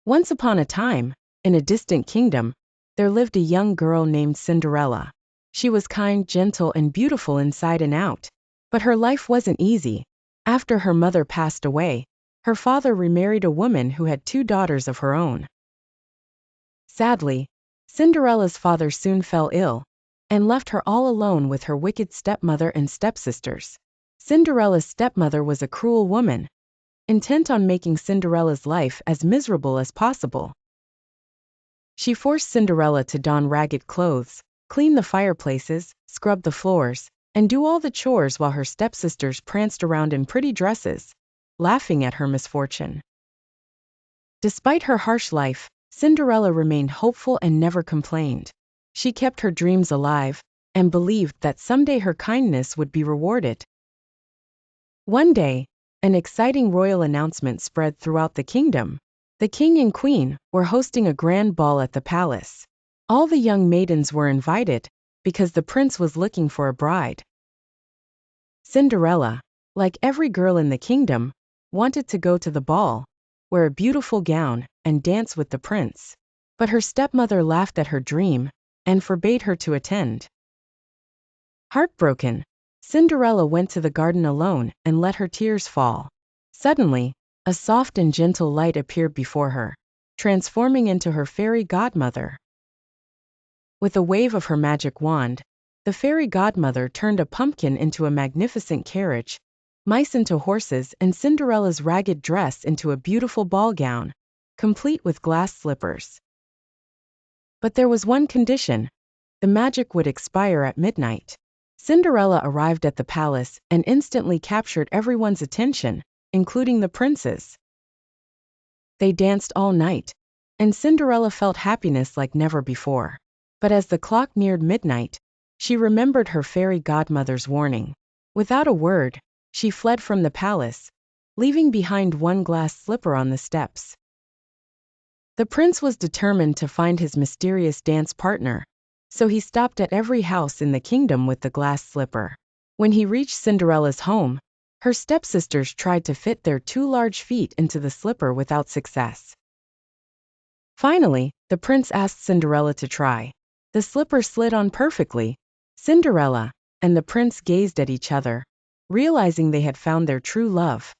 Once upon a time, in a distant kingdom, there lived a young girl named Cinderella. She was kind, gentle, and beautiful inside and out. But her life wasn't easy. After her mother passed away, her father remarried a woman who had two daughters of her own. Sadly, Cinderella's father soon fell ill and left her all alone with her wicked stepmother and stepsisters. Cinderella's stepmother was a cruel woman, intent on making Cinderella's life as miserable as possible. She forced Cinderella to don ragged clothes, clean the fireplaces, scrub the floors, and do all the chores while her stepsisters pranced around in pretty dresses, laughing at her misfortune. Despite her harsh life, Cinderella remained hopeful and never complained. She kept her dreams alive and believed that someday her kindness would be rewarded. One day, an exciting royal announcement spread throughout the kingdom. The king and queen were hosting a grand ball at the palace. All the young maidens were invited because the prince was looking for a bride. Cinderella, like every girl in the kingdom, wanted to go to the ball, wear a beautiful gown, and dance with the prince. But her stepmother laughed at her dream and forbade her to attend. Heartbroken, Cinderella went to the garden alone and let her tears fall. Suddenly, a soft and gentle light appeared before her, transforming into her fairy godmother. With a wave of her magic wand, the fairy godmother turned a pumpkin into a magnificent carriage, mice into horses, and Cinderella's ragged dress into a beautiful ball gown, complete with glass slippers. But there was one condition: the magic would expire at midnight. Cinderella arrived at the palace and instantly captured everyone's attention, including the princes. They danced all night, and Cinderella felt happiness like never before. But as the clock neared midnight, she remembered her fairy godmother's warning. Without a word, she fled from the palace, leaving behind one glass slipper on the steps. The prince was determined to find his mysterious dance partner, so he stopped at every house in the kingdom with the glass slipper. When he reached Cinderella's home, her stepsisters tried to fit their two large feet into the slipper without success. Finally, the prince asked Cinderella to try. The slipper slid on perfectly. Cinderella and the prince gazed at each other, realizing they had found their true love.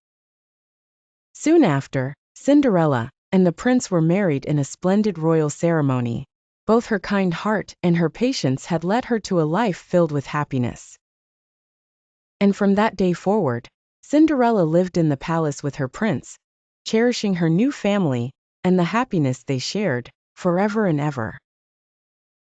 Soon after, Cinderella and the prince were married in a splendid royal ceremony. Both her kind heart and her patience had led her to a life filled with happiness. And from that day forward, Cinderella lived in the palace with her prince, cherishing her new family and the happiness they shared forever and ever.